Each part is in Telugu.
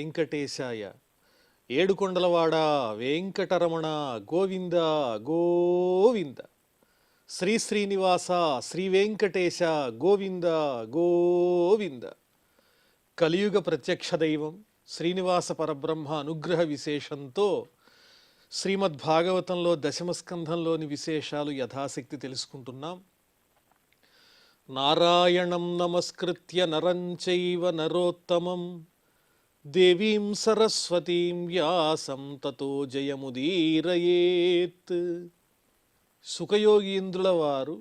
వెంకటేశాయ. ఏడుకొండలవాడ వెంకటరమణ గోవింద గోవింద. శ్రీ శ్రీనివాస శ్రీ వెంకటేశ గోవింద గోవింద. కలియుగ ప్రత్యక్ష దైవం శ్రీనివాస పరబ్రహ్మ అనుగ్రహ విశేషంతో శ్రీమద్భాగవతంలో దశమస్కంధంలోని విశేషాలు యథాశక్తి తెలుసుకుంటున్నాం. నారాయణం నమస్కృత్య నరం చైవ నరోత్తమం దేవీం సరస్వతీం వ్యాసం తతో జయముదీరయేత్. సుఖయోగీంద్రుల వారు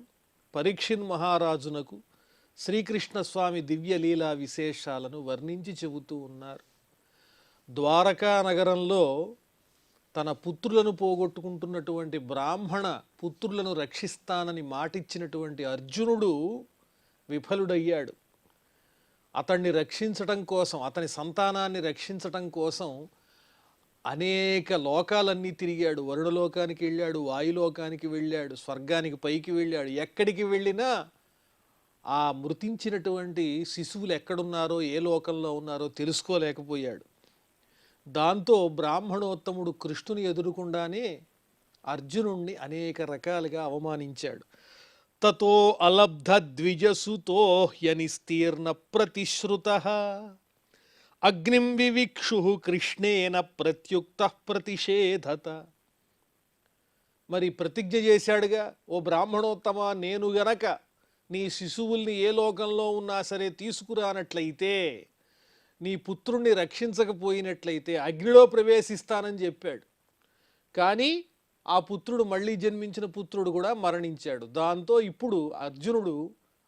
పరీక్షిన్ మహారాజునకు శ్రీకృష్ణస్వామి దివ్యలీలా విశేషాలను వర్ణించి చెబుతూ ఉన్నారు. ద్వారకా నగరంలో తన పుత్రులను పోగొట్టుకుంటున్నటువంటి బ్రాహ్మణ పుత్రులను రక్షిస్తానని మాటిచ్చినటువంటి అర్జునుడు విఫలుడయ్యాడు. అతన్ని రక్షించటం కోసం, అతని సంతానాన్ని రక్షించటం కోసం అనేక లోకాలన్నీ తిరిగాడు. వరుణలోకానికి వెళ్ళాడు, వాయులోకానికి వెళ్ళాడు, స్వర్గానికి పైకి వెళ్ళాడు. ఎక్కడికి వెళ్ళినా ఆ మృతించినటువంటి శిశువులు ఎక్కడున్నారో, ఏ లోకంలో ఉన్నారో తెలుసుకోలేకపోయాడు. దాంతో బ్రాహ్మణోత్తముడు కృష్ణుని ఎదురుకుండానే అర్జునుణ్ణి అనేక రకాలుగా అవమానించాడు. తతో అలబ్ధ ద్విజసుతో హ్యనిస్తీర్ణ ప్రతిశ్రుతః అగ్నిం వివిక్షు కృష్ణేన ప్రత్యుక్త ప్రతిషేధత. మరి ప్రతిజ్ఞ చేశాడుగా, ఓ బ్రాహ్మణోత్తమ, నేను గనక నీ శిశువుల్ని ఏ లోకంలో ఉన్నా సరే తీసుకురానట్లయితే, నీ పుత్రుణ్ణి రక్షించకపోయినట్లయితే అగ్నిలో ప్రవేశిస్తానని చెప్పాడు. కానీ ఆ పుత్రుడు, మళ్ళీ జన్మించిన పుత్రుడు కూడా మరణించాడు. దాంతో ఇప్పుడు అర్జునుడు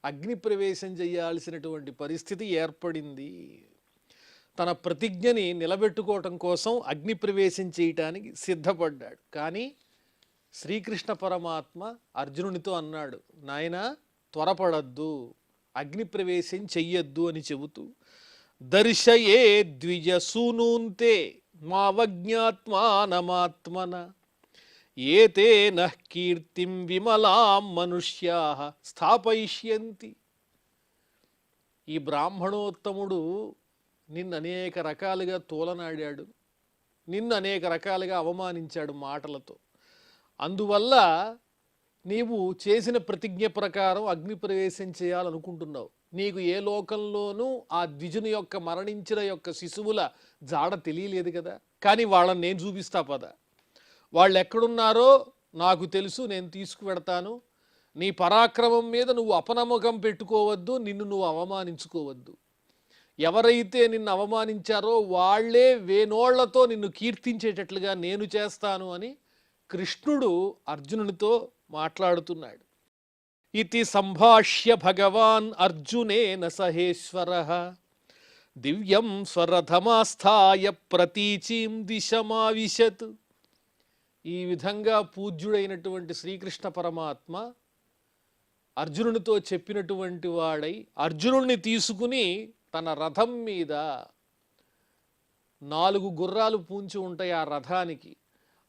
అగ్ని ప్రవేశం చేయాల్సినటువంటి పరిస్థితి ఏర్పడింది. తన ప్రతిజ్ఞని నిలబెట్టుకోవటం కోసం అగ్ని ప్రవేశం చేయటానికి సిద్ధపడ్డాడు. కానీ శ్రీకృష్ణ పరమాత్మ అర్జునునితో అన్నాడు, నాయనా త్వరపడద్దు, అగ్ని ప్రవేశం చెయ్యొద్దు అని చెబుతూ, దర్శయే ద్విజ సూనూంతే మావజ్ఞాత్మానమాత్మన ఏతే నః కీర్తిం విమలాం మనుష్యాః స్థాపయిష్యంతి. ఈ బ్రాహ్మణోత్తముడు నిన్ను అనేక రకాలుగా తోలనాడాడు, నిన్ను అనేక రకాలుగా అవమానించాడు మాటలతో. అందువల్ల నీవు చేసిన ప్రతిజ్ఞ ప్రకారం అగ్ని ప్రవేశం చేయాలనుకుంటున్నావు. నీకు ఏ లోకంలోనూ ఆ ద్విజుని యొక్క మరణించిన యొక్క శిశువుల జాడ తెలియలేదు కదా. కానీ వాళ్ళని నేను చూపిస్తా పద. వాళ్ళు ఎక్కడున్నారో నాకు తెలుసు, నేను తీసుకువెడతాను. నీ పరాక్రమం మీద నువ్వు అపనమ్మకం పెట్టుకోవద్దు, నిన్ను నువ్వు అవమానించుకోవద్దు. ఎవరైతే నిన్ను అవమానించారో వాళ్లే వేనోళ్లతో నిన్ను కీర్తించేటట్లుగా నేను చేస్తాను అని కృష్ణుడు అర్జునునితో మాట్లాడుతున్నాడు. ఇతి సంభాష్య భగవాన్ అర్జునేన సహేశ్వరః దివ్యం స్వరథమాస్థాయ ప్రతీచీం దిశమావిశత్. ఈ విధంగా పూజ్యుడైనటువంటి శ్రీకృష్ణ పరమాత్మ అర్జునునితో చెప్పినటువంటి వాడై అర్జునుడిని తీసుకుని తన రథం మీద, 4 గుర్రాలు పూంచి ఉంటాయి ఆ రథానికి,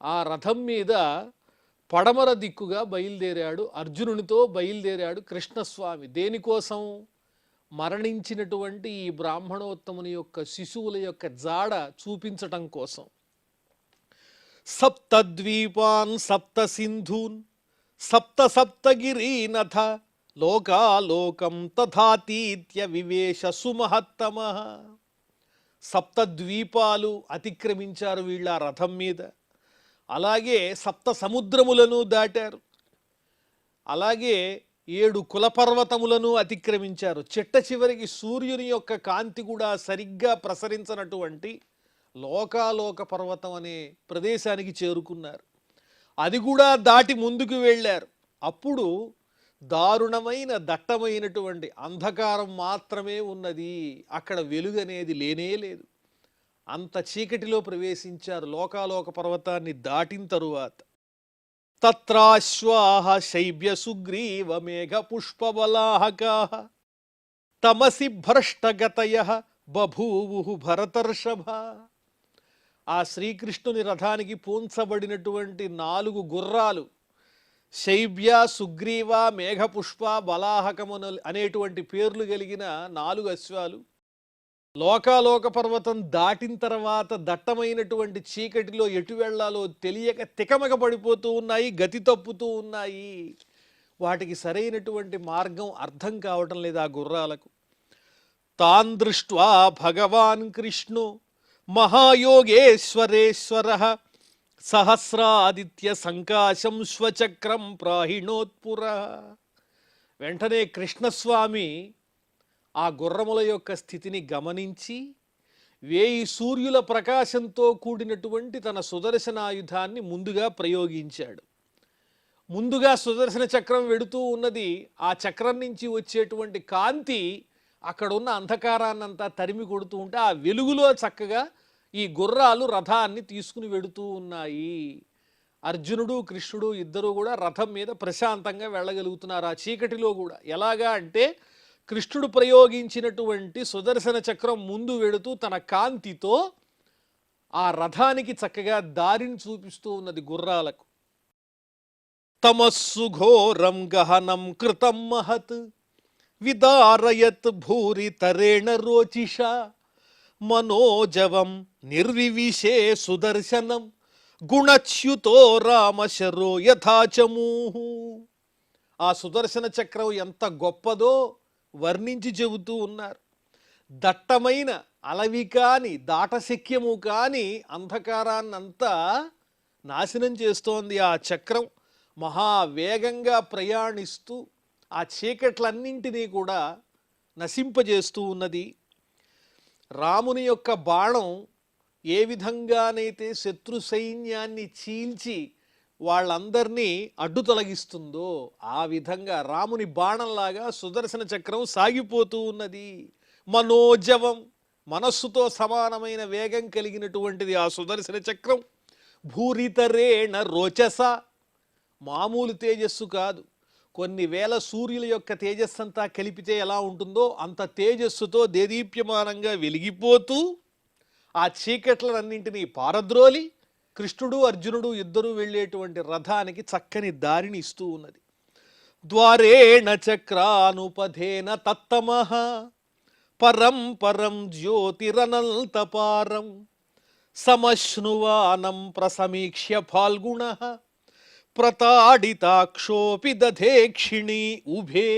ఆ రథం మీద పడమర దిక్కుగా బయలుదేరాడు. అర్జునునితో బయలుదేరాడు కృష్ణస్వామి. దేనికోసం? మరణించినటువంటి ఈ బ్రాహ్మణోత్తముని యొక్క శిశువుల యొక్క జాడ చూపించటం కోసం. సప్తద్వీపాన్ సప్త సింధూన్ సప్త సప్తగిరీనథ లోకాలోకం తథాతీత్య వివేశ సుమహత్తమ. సప్తద్వీపాలు అతిక్రమించారు వీళ్ళ రథం మీద. అలాగే సప్త సముద్రములను దాటారు. అలాగే 7 కులపర్వతములను అతిక్రమించారు. చిట్ట చివరికి సూర్యుని యొక్క కాంతి కూడా సరిగ్గా ప్రసరించనటువంటి లోకాలోక పర్వతం అనే ప్రదేశానికి చేరుకున్నారు. అది కూడా దాటి ముందుకు వెళ్ళారు. అప్పుడు దారుణమైన దట్టమైనటువంటి అంధకారం మాత్రమే ఉన్నది. అక్కడ వెలుగు అనేది లేనే లేదు. అంత చీకటిలో ప్రవేశించారు లోకాలోక పర్వతాన్ని దాటిన తరువాత. తత్రాశ్వాః శైబ్య సుగ్రీవ మేఘ పుష్పబలాహకాః తమసి భ్రష్టగతయః బభూవుః భరతర్షభ. ఆ శ్రీకృష్ణుని రథానికి పూంచబడినటువంటి 4 గుర్రాలు, శైబ్య, సుగ్రీవ, మేఘపుష్ప, బలాహకము అనేటువంటి పేర్లు కలిగిన 4 అశ్వాలు లోకాలోక పర్వతం దాటిన తర్వాత దట్టమైనటువంటి చీకటిలో ఎటు వెళ్ళాలో తెలియక తికమక పడిపోతూ ఉన్నాయి, గతి తప్పుతూ ఉన్నాయి. వాటికి సరైనటువంటి మార్గం అర్థం కావటం లేదు ఆ గుర్రాలకు. తాన్ దృష్ట్వా భగవాన్ కృష్ణు మహాయోగేశ్వరేశ్వర సహస్రాదిత్య సంకాశం స్వచక్రం ప్రాహిణోత్పుర. వెంటనే కృష్ణస్వామి ఆ గుర్రముల యొక్క స్థితిని గమనించి 1000 సూర్యుల ప్రకాశంతో కూడినటువంటి తన సుదర్శనాయుధాన్ని ముందుగా ప్రయోగించాడు. ముందుగా సుదర్శన చక్రం వెడుతూ ఉన్నది. ఆ చక్రం నుంచి వచ్చేటువంటి కాంతి అక్కడున్న అంధకారాన్నంతా తరిమి కొడుతూ ఉంటే ఆ వెలుగులో చక్కగా ఈ గుర్రాలు రథాన్ని తీసుకుని వెడుతూ ఉన్నాయి. అర్జునుడు కృష్ణుడు ఇద్దరూ కూడా రథం మీద ప్రశాంతంగా వెళ్ళగలుగుతున్నారు ఆ చీకటిలో కూడా. ఎలాగా అంటే కృష్ణుడు ప్రయోగించినటువంటి సుదర్శన చక్రం ముందు వెడుతూ తన కాంతితో ఆ రథానికి చక్కగా దారిని చూపిస్తూ ఉన్నది గుర్రాలకు. తమస్సు ఘోరం గహనం కృతం మహత్ విదారయత్ భూరి తరేణ రోచిష మనోజవం నిర్వివిశే సుదర్శనం గుణచ్యుతో రామశరో యథాచమూహు. ఆ సుదర్శన చక్రం ఎంత గొప్పదో వర్ణించి చెబుతూ ఉన్నారు. దట్టమైన అలవి కాని దాటశక్యము కాని అంధకారాన్నంతా నాశనం చేస్తోంది ఆ చక్రం. మహావేగంగా ప్రయాణిస్తూ ఆ చీకట్లన్నింటినీ కూడా నశింపజేస్తూ ఉన్నది. రాముని యొక్క బాణం ఏ విధంగానైతే శత్రు సైన్యాన్ని చీల్చి వాళ్ళందరినీ అడ్డు తొలగిస్తుందో ఆ విధంగా రాముని బాణంలాగా సుదర్శన చక్రం సాగిపోతూ ఉన్నది. మనోజవం, మనస్సుతో సమానమైన వేగం కలిగినటువంటిది ఆ సుదర్శన చక్రం. భూరితరేణ రోచస, మామూలు తేజస్సు కాదు, కొన్ని వేల సూర్యుల యొక్క తేజస్సంతా కలిపితే ఎలా ఉంటుందో అంత తేజస్సుతో దేదీప్యమానంగా వెలిగిపోతూ ఆ చీకట్లన్నింటినీ పారద్రోలి కృష్ణుడు అర్జునుడు ఇద్దరూ వెళ్ళేటువంటి రథానికి చక్కని దారిని ఇస్తూ ఉన్నది. ద్వారేణ చక్రానుపధేన తత్తమః పరం పరం జ్యోతిరనంతపారం సమశ్నువానం ప్రసమీక్ష్య ఫాల్గుణః ప్రతాడితాక్షోపి దధేక్షిణి ఉభే.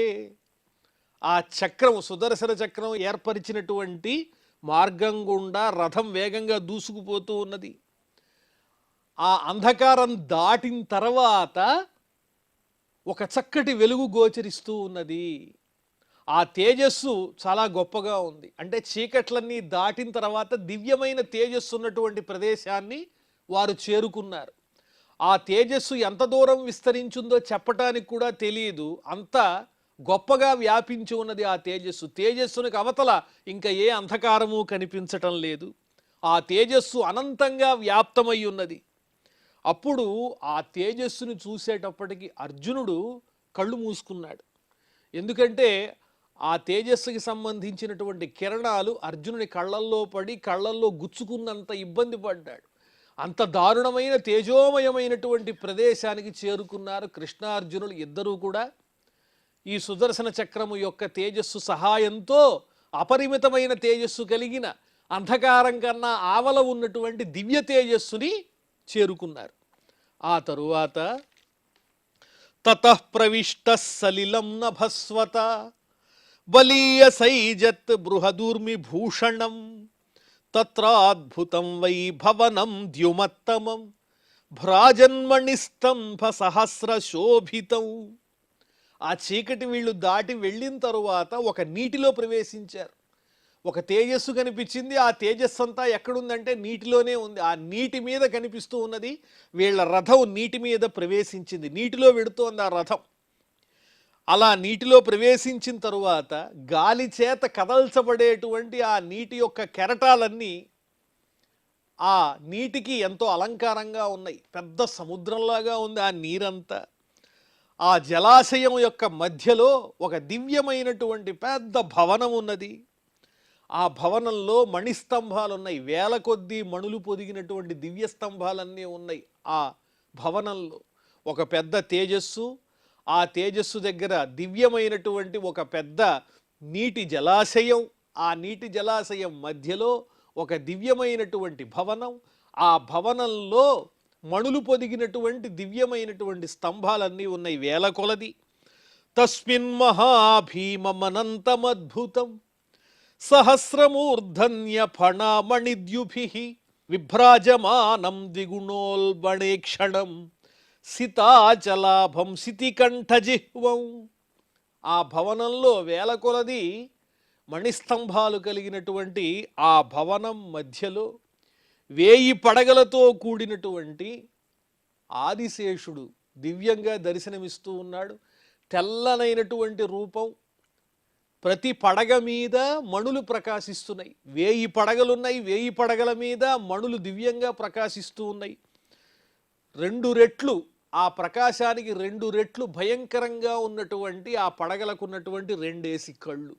ఆ చక్రం, సుదర్శన చక్రం ఏర్పరిచినటువంటి మార్గం గుండా రథం వేగంగా దూసుకుపోతూ ఉన్నది. ఆ అంధకారం దాటిన తర్వాత ఒక చక్కటి వెలుగు గోచరిస్తూ ఉన్నది. ఆ తేజస్సు చాలా గొప్పగా ఉంది. అంటే చీకట్లన్నీ దాటిన తర్వాత దివ్యమైన తేజస్సు ఉన్నటువంటి ప్రదేశాన్ని వారు చేరుకున్నారు. ఆ తేజస్సు ఎంత దూరం విస్తరించుందో చెప్పటానికి కూడా తెలియదు, అంత గొప్పగా వ్యాపించి ఉన్నది ఆ తేజస్సు. తేజస్సునికి అవతల ఇంకా ఏ అంధకారము కనిపించటం లేదు. ఆ తేజస్సు అనంతంగా వ్యాప్తమై ఉన్నది. అప్పుడు ఆ తేజస్సును చూసేటప్పటికి అర్జునుడు కళ్ళు మూసుకున్నాడు. ఎందుకంటే ఆ తేజస్సుకి సంబంధించినటువంటి కిరణాలు అర్జునుని కళ్ళల్లో పడి కళ్ళల్లో గుచ్చుకున్నంత ఇబ్బంది పడ్డాడు. అంత దారుణమైన తేజోమయమైనటువంటి ప్రదేశానికి చేరుకున్నారు కృష్ణార్జునులు ఇద్దరూ కూడా. ఈ సుదర్శన చక్రము యొక్క తేజస్సు సహాయంతో అపరిమితమైన తేజస్సు కలిగిన అంధకారం కన్నా ఆవల ఉన్నటువంటి దివ్య తేజస్సుని చేరుకున్నారు. ఆ తరువాత తతః ప్రవిష్టః సలిలం నభస్వత బలీయ సైజత్ బృహదూర్మి భూషణం తత్రాద్భుతం వై భవనం ద్యుమత్తమం భ్రాజన్మణిస్తంభ సహస్ర శోభితం. ఆ చీకటి వీళ్ళు దాటి వెళ్ళిన తరువాత ఒక నీటిలో ప్రవేశించారు. ఒక తేజస్సు కనిపించింది. ఆ తేజస్సు అంతా ఎక్కడుందంటే నీటిలోనే ఉంది. ఆ నీటి మీద కనిపిస్తూ ఉన్నది. వీళ్ళ రథం నీటి మీద ప్రవేశించింది, నీటిలో వెడుతోంది ఆ రథం. అలా నీటిలో ప్రవేశించిన తరువాత గాలి చేత కదల్చబడేటువంటి ఆ నీటి యొక్క కెరటాలన్నీ ఆ నీటికి ఎంతో అలంకారంగా ఉన్నాయి. పెద్ద సముద్రంలాగా ఉంది ఆ నీరంతా. ఆ జలాశయం యొక్క మధ్యలో ఒక దివ్యమైనటువంటి పెద్ద భవనం ఉన్నది. ఆ భవనంలో మణిస్తంభాలు ఉన్నాయి. వేల కొద్దీ మణులు పొదిగినటువంటి దివ్య స్తంభాలన్నీ ఉన్నాయి. ఆ భవనంలో ఒక పెద్ద తేజస్సు, ఆ తేజస్సు దగ్గర దివ్యమైనటువంటి ఒక పెద్ద నీటి జలాశయం, ఆ నీటి జలాశయం మధ్యలో ఒక దివ్యమైనటువంటి భవనం, ఆ భవనంలో మణులు పొదిగినటువంటి దివ్యమైనటువంటి స్తంభాలన్నీ ఉన్నాయి వేల కొలది. తస్మిన్ మహాభీమమనంతమద్భుతం సహస్రమూర్ధన్య ఫణామణిద్యుభిః విభ్రాజమానం ద్విగుణోల్బణేక్షణం సితాచలాభం సితికంఠజిహ్వం. ఆ భవనంలో వేల కొలది మణిస్తంభాలు కలిగినటువంటి ఆ భవనం మధ్యలో 1000 పడగలతో కూడినటువంటి ఆదిశేషుడు దివ్యంగా దర్శనమిస్తూ ఉన్నాడు. తెల్లనైనటువంటి రూపం, ప్రతి పడగ మీద మణులు ప్రకాశిస్తున్నాయి. 1000 పడగలున్నాయి, 1000 పడగల మీద మణులు దివ్యంగా ప్రకాశిస్తూ ఉన్నాయి. 2 రెట్లు ఆ ప్రకాశానికి 2 రెట్లు భయంకరంగా ఉన్నటువంటి ఆ పడగలకు ఉన్నటువంటి 2 కళ్ళు.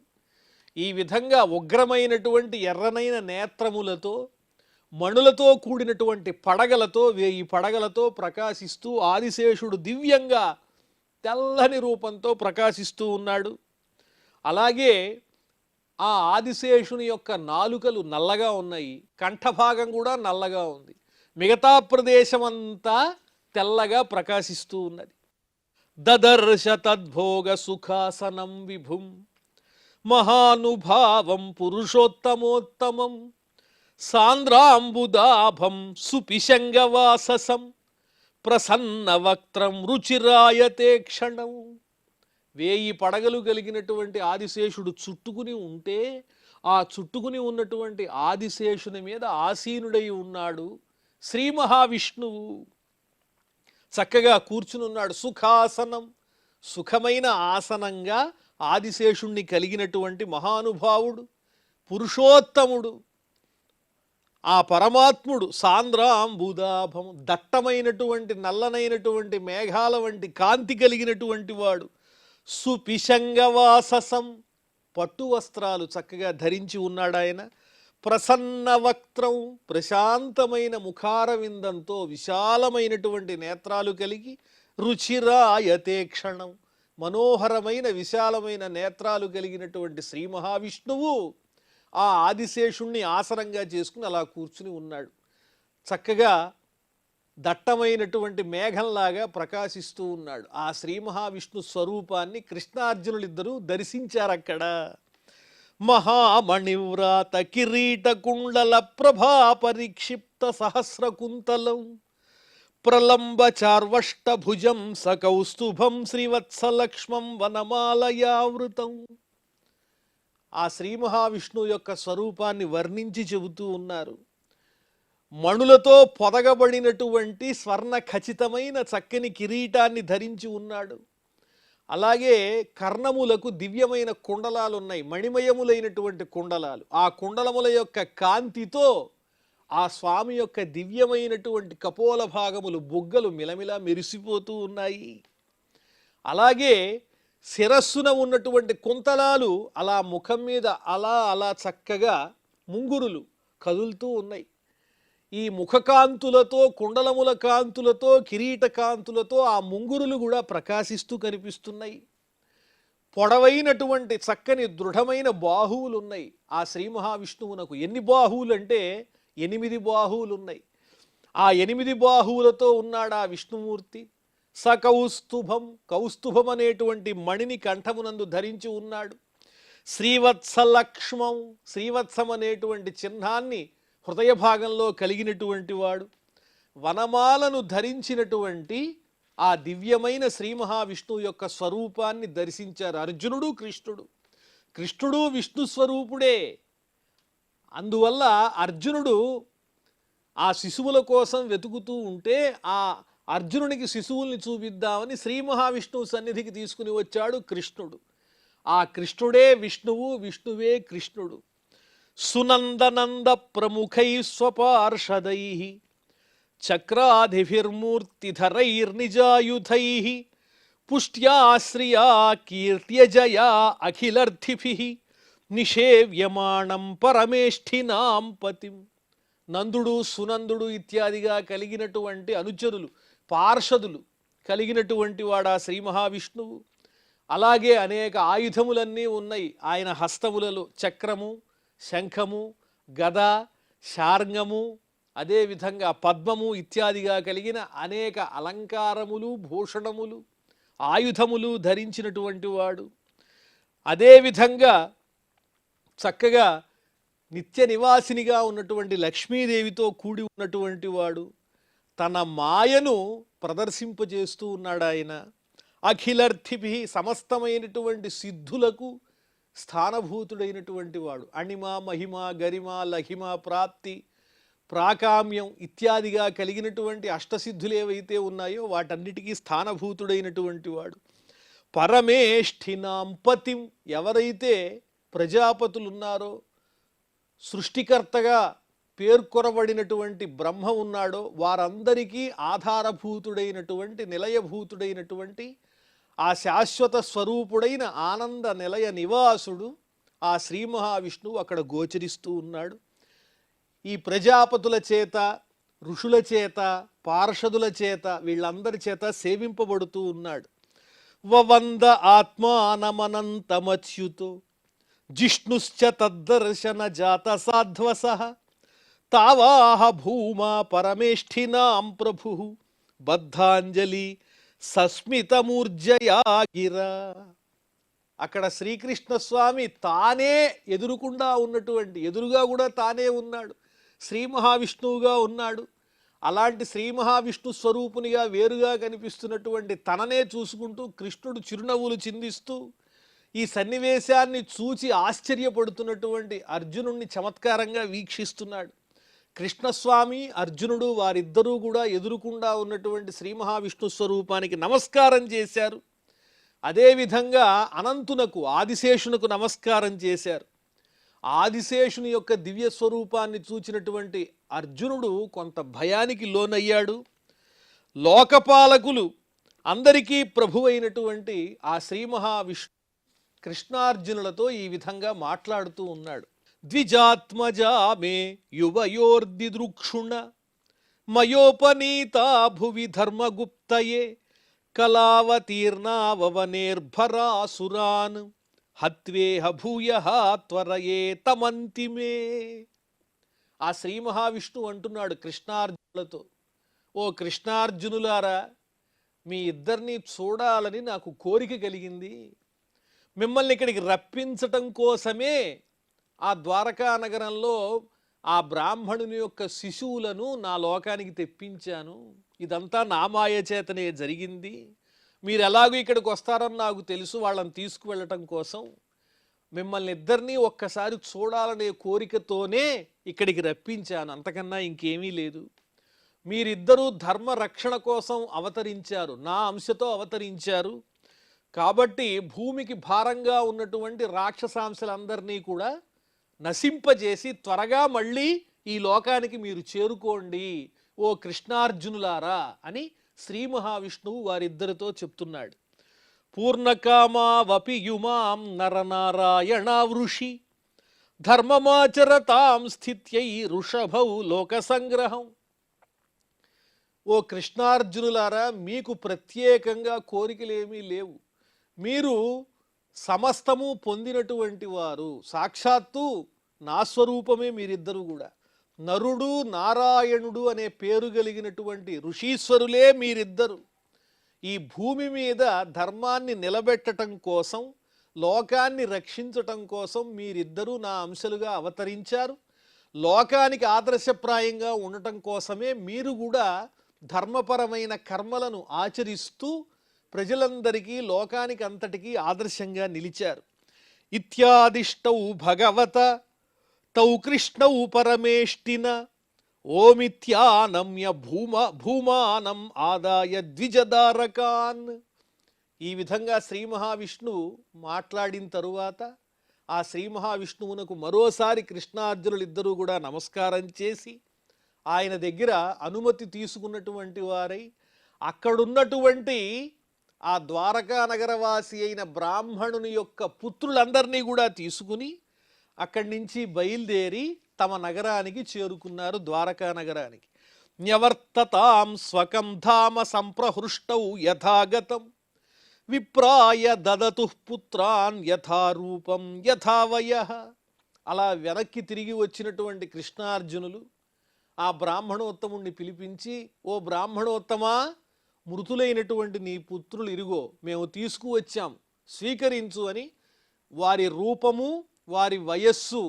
ఈ విధంగా ఉగ్రమైనటువంటి ఎర్రనైన నేత్రములతో మణులతో కూడినటువంటి పడగలతో 1000 పడగలతో ప్రకాశిస్తూ ఆదిశేషుడు దివ్యంగా తెల్లని రూపంతో ప్రకాశిస్తూ ఉన్నాడు. అలాగే ఆ ఆదిశేషుని యొక్క నాలుకలు నల్లగా ఉన్నాయి, కంఠభాగం కూడా నల్లగా ఉంది, మిగతా ప్రదేశమంతా తెల్లగా ప్రకాశిస్తూ ఉన్నది. దదర్శ తద్భోగ సుఖాసనం విభుం మహానుభావం పురుషోత్తమోత్తమం సాంద్రాంబుదాభం సుపిశంగవాససం ప్రసన్నవక్త్రం రుచిరాయతే క్షణం. 1000 పడగలు కలిగినటువంటి ఆదిశేషుడు చుట్టుకుని ఉంటే ఆ చుట్టుకుని ఉన్నటువంటి ఆదిశేషుని మీద ఆసీనుడై ఉన్నాడు శ్రీ మహావిష్ణువు. చక్కగా కూర్చుని ఉన్నాడు. సుఖాసనం, సుఖమైన ఆసనంగా ఆదిశేషుణ్ణి కలిగినటువంటి మహానుభావుడు, పురుషోత్తముడు, ఆ పరమాత్ముడు. సాంద్రాంబుదాభం, దట్టమైనటువంటి నల్లనైనటువంటి మేఘాల వంటి కాంతి కలిగినటువంటి వాడు. సుపిశంగవాససం, పట్టు వస్త్రాలు చక్కగా ధరించి ఉన్నాడు ఆయన. ప్రసన్న వక్త్రం, ప్రశాంతమైన ముఖారవిందంతో విశాలమైనటువంటి నేత్రాలు కలిగి, రుచిరాయతే క్షణం, మనోహరమైన విశాలమైన నేత్రాలు కలిగినటువంటి శ్రీ మహావిష్ణువు ఆ ఆదిశేషుణ్ణి ఆసనంగా చేసుకుని అలా కూర్చుని ఉన్నాడు. చక్కగా దట్టమైనటువంటి మేఘంలాగా ప్రకాశిస్తూ ఉన్నాడు. ఆ శ్రీ మహావిష్ణు స్వరూపాన్ని కృష్ణార్జునులిద్దరూ దర్శించారు అక్కడ. మహామణివ్రాత కిరీట కుండల ప్రభా పరిక్షిప్త సహస్రకుంతలం ప్రలంబ చార్వష్టభుజం సకౌస్తుభం శ్రీవత్సలక్ష్మం వనమాలయావృతం. ఆ శ్రీ మహావిష్ణువు యొక్క స్వరూపాన్ని వర్ణించి చెబుతూ ఉన్నారు. మణులతో పొదగబడినటువంటి స్వర్ణ ఖచ్చితమైన చక్కని కిరీటాన్ని ధరించి ఉన్నాడు. అలాగే కర్ణములకు దివ్యమైన కుండలాలు ఉన్నాయి, మణిమయములైనటువంటి కుండలాలు. ఆ కుండలముల యొక్క కాంతితో ఆ స్వామి యొక్క దివ్యమైనటువంటి కపోల భాగములు, బుగ్గలు మిలమిలా మెరిసిపోతూ ఉన్నాయి. అలాగే శిరస్సున ఉన్నటువంటి కుంతలాలు అలా ముఖం మీద అలా అలా చక్కగా ముంగురులు కదులుతూ ఉన్నాయి. ఈ ముఖకాంతులతో, కుండలముల కాంతులతో, కిరీట కాంతులతో ఆ ముంగురులు కూడా ప్రకాశిస్తూ కనిపిస్తున్నాయి. పొడవైనటువంటి చక్కని దృఢమైన బాహువులు ఉన్నాయి ఆ శ్రీ మహావిష్ణువునకు. ఎన్ని బాహువులు అంటే 8 బాహువులు ఉన్నాయి. ఆ 8 బాహువులతో ఉన్నాడు ఆ విష్ణుమూర్తి. సకౌస్తుభం, కౌస్తుభం అనేటువంటి మణిని కంఠమునందు ధరించి ఉన్నాడు. శ్రీవత్సలక్ష్మం, శ్రీవత్సం అనేటువంటి చిహ్నాన్ని హృదయ భాగంలో కలిగినటువంటి వాడు. వనమాలను ధరించినటువంటి ఆ దివ్యమైన శ్రీ మహావిష్ణువు యొక్క స్వరూపాన్ని దర్శించారు అర్జునుడు, కృష్ణుడు. కృష్ణుడు విష్ణు స్వరూపుడే. అందువల్ల అర్జునుడు ఆ శిశువుల కోసం వెతుకుతూ ఉంటే ఆ అర్జునునికి శిశువుల్ని చూపిద్దామని శ్రీ మహావిష్ణువు సన్నిధికి తీసుకుని వచ్చాడు కృష్ణుడు. ఆ కృష్ణుడే విష్ణువు, విష్ణువే కృష్ణుడు. సునందనంద ప్రముఖై స్వపార్షదై చక్రాధిభిర్మూర్తిధరైర్నిజాయుధై పుష్ట్యాశ్రియా కీర్త్యజయా అఖిలర్థిభిః నిషేవ్యమాణం పరమేష్ఠినాం పతిం. నందుడు, సునందుడు ఇత్యాదిగా కలిగినటువంటి అనుచరులు, పార్షదులు కలిగినటువంటి వాడా శ్రీ మహావిష్ణువు. అలాగే అనేక ఆయుధములన్నీ ఉన్నాయి ఆయన హస్తములలో. చక్రము, శంఖము, గద, శార్ంగము, అదేవిధంగా పద్మము ఇత్యాదిగా కలిగిన అనేక అలంకారములు, భూషణములు, ఆయుధములు ధరించినటువంటి వాడు. అదేవిధంగా చక్కగా నిత్య నివాసినిగా ఉన్నటువంటి లక్ష్మీదేవితో కూడి ఉన్నటువంటి వాడు. తన మాయను ప్రదర్శింపజేస్తూ ఉన్నాడు ఆయన. అఖిలర్థిభి, సమస్తమైనటువంటి సిద్ధులకు స్థానభూతుడైనటువంటి వాడు. అణిమ, మహిమ, గరిమ, లహిమ, ప్రాప్తి, ప్రాకామ్యం ఇత్యాదిగా కలిగినటువంటి అష్టసిద్ధులు ఏవైతే ఉన్నాయో వాటన్నిటికీ స్థానభూతుడైనటువంటి వాడు. పరమేష్ఠినాం పతిం, ఎవరైతే ప్రజాపతులు ఉన్నారో, సృష్టికర్తగా పేర్కొనబడినటువంటి బ్రహ్మ ఉన్నాడో వారందరికీ ఆధారభూతుడైనటువంటి, నిలయభూతుడైనటువంటి, ఆ శాశ్వత స్వరూపుడైన ఆనంద నిలయ నివాసుడు ఆ శ్రీ మహావిష్ణువు అక్కడ గోచరిస్తూ ఉన్నాడు. ఈ ప్రజాపతుల చేత, ఋషుల చేత, పార్షదుల చేత, వీళ్ళందరి చేత సేవింపబడుతూ ఉన్నాడు. వవంద ఆత్మానమనంతమచ్యుతో జిష్ణుశ్చ తద్దర్శన జాత సాధ్వస తావాహ భూమా పరమేష్ఠినాం ప్రభు బద్ధాంజలి సస్మితమూర్జయా గిరా. అక్కడ శ్రీకృష్ణ స్వామి తానే ఎదురుకుండా ఉన్నటువంటి, ఎదురుగా కూడా తానే ఉన్నాడు, శ్రీ మహావిష్ణువుగా ఉన్నాడు. అలాంటి శ్రీ మహావిష్ణు స్వరూపునిగా వేరుగా కనిపిస్తున్నటువంటి తననే చూసుకుంటూ కృష్ణుడు చిరునవ్వులు చిందిస్తూ ఈ సన్నివేశాన్ని చూచి ఆశ్చర్యపడుతున్నటువంటి అర్జునుడిని చమత్కారంగా వీక్షిస్తున్నాడు. కృష్ణస్వామి, అర్జునుడు వారిద్దరూ కూడా ఎదురుకుండా ఉన్నటువంటి శ్రీ మహావిష్ణు స్వరూపానికి నమస్కారం చేశారు. అదేవిధంగా అనంతునకు, ఆదిశేషునకు నమస్కారం చేశారు. ఆదిశేషుని యొక్క దివ్య స్వరూపాన్ని చూచినటువంటి అర్జునుడు కొంత భయానికి లోనయ్యాడు. లోకపాలకులు అందరికీ ప్రభువైనటువంటి ఆ శ్రీ మహావిష్ణు కృష్ణార్జునులతో ఈ విధంగా మాట్లాడుతూ ఉన్నాడు. ద్విజాత్మజా మే యువయోర్దిదృక్షుణ మయోపనీతా భువి ధర్మగుప్తయే కళావతీర్ణావనేర్భరాసురాన్ హత్వేహ భూయః త్వరయే తమంతిమే. ఆ శ్రీ మహావిష్ణువు అంటున్నాడు కృష్ణార్జునులతో, ఓ కృష్ణార్జునులారా, మీ ఇద్దరిని చూడాలని నాకు కోరిక కలిగింది. మిమ్మల్ని ఇక్కడికి రప్పించటం కోసమే ఆ ద్వారకా నగరంలో ఆ బ్రాహ్మణుని యొక్క శిశువులను నా లోకానికి తెప్పించాను. ఇదంతా నా మాయ చేతనే జరిగింది. మీరు ఎలాగో ఇక్కడికి వస్తారని నాకు తెలుసు. వాళ్ళని తీసుకువెళ్ళటం కోసం మిమ్మల్ని ఇద్దరినీ ఒక్కసారి చూడాలనే కోరికతోనే ఇక్కడికి రప్పించాను, అంతకన్నా ఇంకేమీ లేదు. మీరిద్దరూ ధర్మ రక్షణ కోసం అవతరించారు, నా అంశతో అవతరించారు. కాబట్టి భూమికి భారంగా ఉన్నటువంటి రాక్షసాంశలందరినీ కూడా నశింపజేసి త్వరగా మళ్ళీ ఈ లోకానికి మీరు చేరుకోండి ఓ కృష్ణార్జునులారా అని శ్రీ మహావిష్ణువు వారిద్దరితో చెప్తున్నాడు. పూర్ణకామావపి యుమాం నరనారాయణ వృషి ధర్మమాచరతాం స్థిత్యై ఋషభౌ లోక సంగ్రహం. ఓ కృష్ణార్జునులారా, మీకు ప్రత్యేకంగా కోరికలేమీ లేవు. మీరు సమస్తము పొందినటువంటి వారు. సాక్షాత్తు నా స్వరూపమే మీరిద్దరూ కూడా. నరుడు, నారాయణుడు అనే పేరు కలిగినటువంటి ఋషీశ్వరులే మీరిద్దరు. ఈ భూమి మీద ధర్మాన్ని నిలబెట్టడం కోసం, లోకాన్ని రక్షించటం కోసం మీరిద్దరూ నా అంశలుగా అవతరించారు. లోకానికి ఆదర్శప్రాయంగా ఉండటం కోసమే మీరు కూడా ధర్మపరమైన కర్మలను ఆచరిస్తూ ప్రజలందరికీ, లోకానికి అంతటికీ ఆదర్శంగా నిలిచారు. ఇత్యాదిష్టౌ భగవత తౌ కృష్ణౌ పరమేష్టిన ఓమిత్యానమ్య భూమానం ఆదాయ ద్విజదారకాన్. ఈ విధంగా శ్రీ మహావిష్ణువు మాట్లాడిన తరువాత ఆ శ్రీ మహావిష్ణువునకు మరోసారి కృష్ణార్జునులు ఇద్దరూ కూడా నమస్కారం చేసి ఆయన దగ్గర అనుమతి తీసుకున్నటువంటి వారై అక్కడున్నటువంటి ఆ ద్వారకా నగరవాసి అయిన బ్రాహ్మణుని యొక్క పుత్రులందరినీ కూడా తీసుకుని అక్కడి నుంచి బయలుదేరి తమ నగరానికి చేరుకున్నారు, ద్వారకా నగరానికి. న్యవర్తతాం స్వకం ధామ సంప్రహృష్టౌ యథాగతం విప్రాయ దదతు పుత్రాన్ యథారూపం యథావయః. అలా వెనక్కి తిరిగి వచ్చినటువంటి కృష్ణార్జునులు ఆ బ్రాహ్మణోత్తముణ్ణి పిలిపించి, ఓ బ్రాహ్మణోత్తమా, మృతులైనటువంటి నీ పుత్రులు ఇరుగో మేము తీసుకువచ్చాం, స్వీకరించు అని వారి రూపము వారి వయస్సు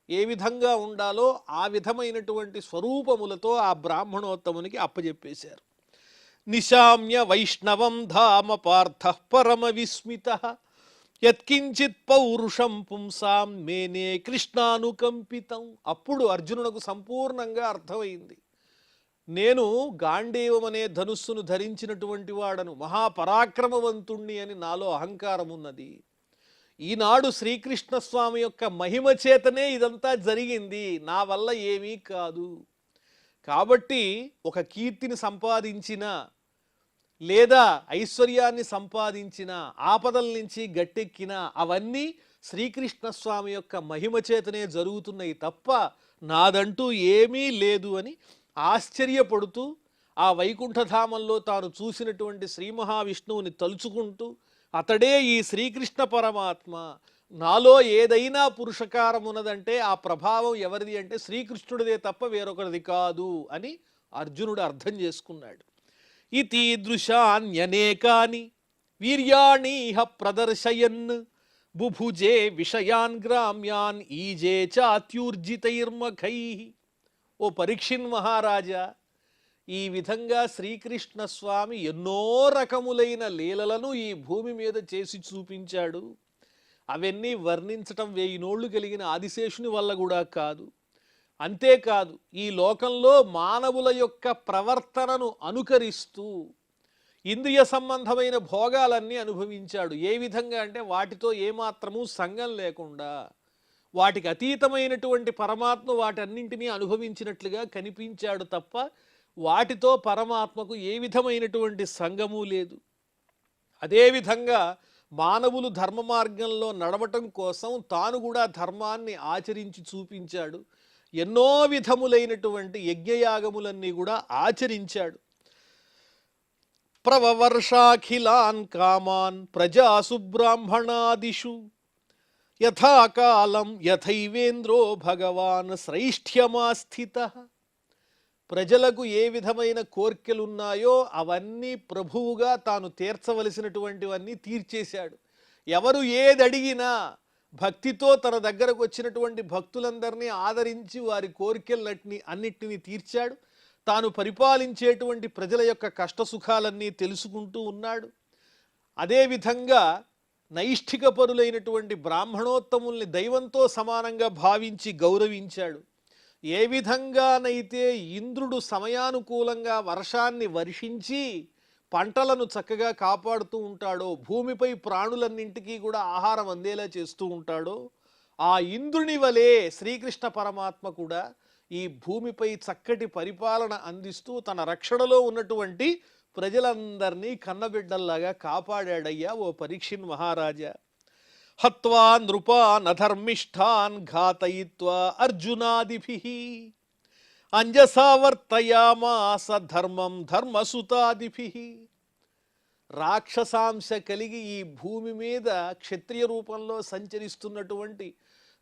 ఏ విధంగా ఉండాలో ఆ విధమైనటువంటి స్వరూపములతో ఆ బ్రాహ్మణోత్తమునికి అప్పజెప్పేశారు. నిశామ్య వైష్ణవం ధామ పార్థ పరమ విస్మిత యత్కించిత్ పౌరుషం పుంసాం మేనే కృష్ణానుకంపితం. అప్పుడు అర్జునునకు సంపూర్ణంగా అర్థమైంది, నేను గాంధీవం అనే ధనుస్సును ధరించినటువంటి వాడను, మహాపరాక్రమవంతుణ్ణి అని నాలో అహంకారం ఉన్నది. ఈనాడు శ్రీకృష్ణ స్వామి యొక్క మహిమ చేతనే ఇదంతా జరిగింది, నా వల్ల ఏమీ కాదు. కాబట్టి ఒక కీర్తిని సంపాదించిన లేదా ఐశ్వర్యాన్ని సంపాదించిన, ఆపదల నుంచి గట్టెక్కిన, అవన్నీ శ్రీకృష్ణ స్వామి యొక్క మహిమ చేతనే జరుగుతున్నాయి తప్ప నాదంటూ ఏమీ లేదు అని ఆశ్చర్యపడుతూ ఆ వైకుంఠధామంలో తాను చూసినటువంటి శ్రీ మహావిష్ణువుని తలుచుకుంటూ, అతడే ఈ శ్రీకృష్ణ పరమాత్మ, నాలో ఏదైనా పురుషకారం ఉన్నదంటే ఆ ప్రభావం ఎవరిది అంటే శ్రీకృష్ణుడిదే తప్ప వేరొకరిది కాదు అని అర్జునుడు అర్థం చేసుకున్నాడు. ఇతీదృశాన్యనేకాని వీర్యాణీహ ప్రదర్శయన్ బుభుజే విషయాన్ గ్రామ్యాన్ ఈజే చాత్యూర్జితైర్మఖై. ఓ పరీక్షిన్ మహారాజా, ఈ విధంగా శ్రీకృష్ణ స్వామి ఎన్నో రకములైన లీలలను ఈ భూమి మీద చేసి చూపించాడు. అవన్నీ వర్ణించటం 1000 నోళ్లు కలిగిన ఆదిశేషుని వల్ల కూడా కాదు. అంతేకాదు, ఈ లోకంలో మానవుల యొక్క ప్రవర్తనను అనుకరిస్తూ ఇంద్రియ సంబంధమైన భోగాలన్నీ అనుభవించాడు. ఏ విధంగా అంటే వాటితో ఏమాత్రము సంగం లేకుండా వాటికి అతీతమైనటువంటి పరమాత్మ వాటన్నింటినీ అనుభవించినట్లుగా కనిపించాడు తప్ప వాటితో పరమాత్మకు ఏ విధమైనటువంటి సంగము లేదు. అదేవిధంగా మానవులు ధర్మ మార్గంలో నడవటం కోసం తాను కూడా ధర్మాన్ని ఆచరించి చూపించాడు. ఎన్నో విధములైనటువంటి యజ్ఞయాగములన్నీ కూడా ఆచరించాడు. ప్రవర్షాఖిలాన్ కామాన్ ప్రజాసు బ్రాహ్మణాదిషు యథాకాలం యథైవేంద్రో భగవాన్ శ్రైష్ఠ్యమాస్థితః. ప్రజలకు ఏ విధమైన కోర్కెలున్నాయో అవన్నీ ప్రభువుగా తాను తీర్చవలసినటువంటివన్నీ తీర్చేశాడు. ఎవరు ఏది అడిగినా భక్తితో తన దగ్గరకు వచ్చినటువంటి భక్తులందరినీ ఆదరించి వారి అన్నిటినీ తీర్చాడు. తాను పరిపాలించేటువంటి ప్రజల యొక్క కష్టసుఖాలన్నీ తెలుసుకుంటూ ఉన్నాడు. అదేవిధంగా నైష్ఠిక పరులైనటువంటి బ్రాహ్మణోత్తముల్ని దైవంతో సమానంగా భావించి గౌరవించాడు. ఏ విధంగానైతే ఇంద్రుడు సమయానుకూలంగా వర్షాన్ని వర్షించి పంటలను చక్కగా కాపాడుతూ ఉంటాడో, భూమిపై ప్రాణులన్నింటికీ కూడా ఆహారం అందేలా చేస్తూ ఉంటాడో, ఆ ఇంద్రుని వలె శ్రీకృష్ణ పరమాత్మ కూడా ఈ భూమిపై చక్కటి పరిపాలన అందిస్తూ తన రక్షణలో ఉన్నటువంటి ప్రజలందరినీ కన్నబిడ్డల్లాగా కాపాడాడయ్యా ఓ పరీక్షిన్ మహారాజా. హత్వా నృపాన్ అధర్మిష్ఠాన్ ఘాతయిత్వా అర్జునాదిభిః అంజసా వర్తయామాస ధర్మం ధర్మసుతాదిభిః. రాక్షసాంశ కలిగి ఈ భూమి మీద క్షత్రియ రూపంలో సంచరిస్తున్నటువంటి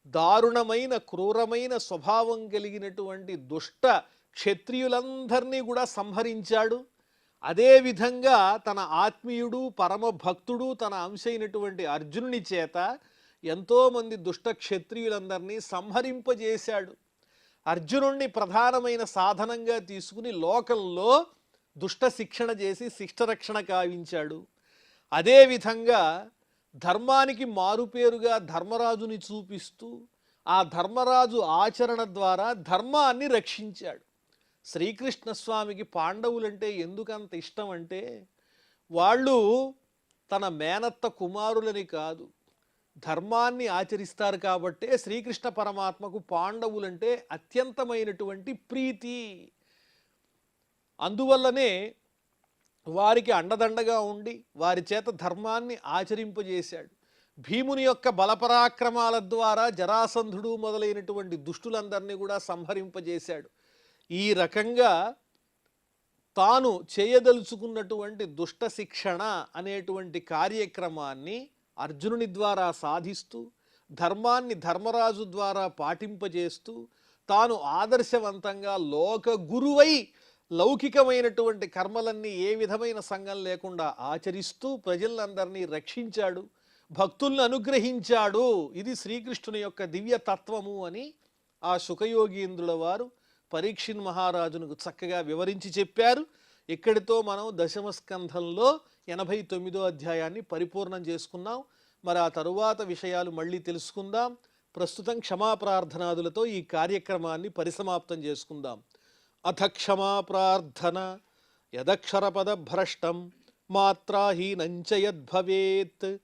దారుణమైన క్రూరమైన స్వభావం కలిగినటువంటి దుష్ట క్షత్రియులందరినీ కూడా సంహరించాడు. అదేవిధంగా తన ఆత్మీయుడు పరమ భక్తుడు తన అంశైనటువంటి అర్జునుని చేత ఎంతోమంది దుష్ట క్షత్రియులందరినీ సంహరింపజేశాడు. అర్జునుణ్ణి ప్రధానమైన సాధనంగా తీసుకుని లోకంలో దుష్ట శిక్షణ చేసి శిష్టరక్షణ కావించాడు. అదేవిధంగా ధర్మానికి మారుపేరుగా ధర్మరాజుని చూపిస్తూ ఆ ధర్మరాజు ఆచరణ ద్వారా ధర్మాన్ని రక్షించాడు. శ్రీకృష్ణ స్వామికి పాండవులంటే ఎందుకంత ఇష్టం అంటే వాళ్ళు తన మేనత్త కుమారులని కాదు, ధర్మాన్ని ఆచరిస్తారు కాబట్టే శ్రీకృష్ణ పరమాత్మకు పాండవులంటే అత్యంతమైనటువంటి ప్రీతి. అందువల్లనే వారికి అండదండగా ఉండి వారి చేత ధర్మాన్ని ఆచరింపజేశాడు. భీముని యొక్క బలపరాక్రమాల ద్వారా జరాసంధుడు మొదలైనటువంటి దుష్టులందరినీ కూడా సంహరింపజేశాడు. ఈ రకంగా తాను చేయదలుచుకున్నటువంటి దుష్ట శిక్షణ అనేటువంటి కార్యక్రమాన్ని అర్జునుని ద్వారా సాధిస్తూ ధర్మాన్ని ధర్మరాజు ద్వారా పాటింపజేస్తూ తాను ఆదర్శవంతంగా లోక గురువై లౌకికమైనటువంటి కర్మలన్నీ ఏ విధమైన సంఘం లేకుండా ఆచరిస్తూ ప్రజలందరినీ రక్షించాడు, భక్తుల్ని అనుగ్రహించాడు. ఇది శ్రీకృష్ణుని యొక్క దివ్య తత్వము అని ఆ శుకయోగీంద్రుల వారు పరీక్షిన్ మహారాజునకు చక్కగా వివరించి చెప్పారు. ఇక్కడితో మనం దశమ స్కంధంలో 89వ అధ్యాయాన్ని పరిపూర్ణం చేసుకున్నాం. మరి ఆ తరువాత విషయాలు మళ్ళీ తెలుసుకుందాం. ప్రస్తుతం క్షమాప్రార్థనాదులతో ఈ కార్యక్రమాన్ని పరిసమాప్తం చేసుకుందాం. అథ క్షమాప్రార్థన యదక్షరపదభ్రష్టం మాత్రాహీనంచ యద్భవేత్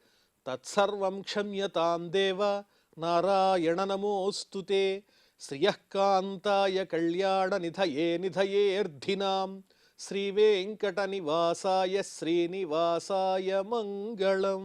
తత్సర్వం క్షమ్యతాం దేవ నారాయణ నమోస్తుతే. శ్రియఃకాంతాయ కళ్యాణ నిధయే నిధయేర్ధినాం శ్రీవేంకట నివాసాయ శ్రీనివాసాయ మంగళం.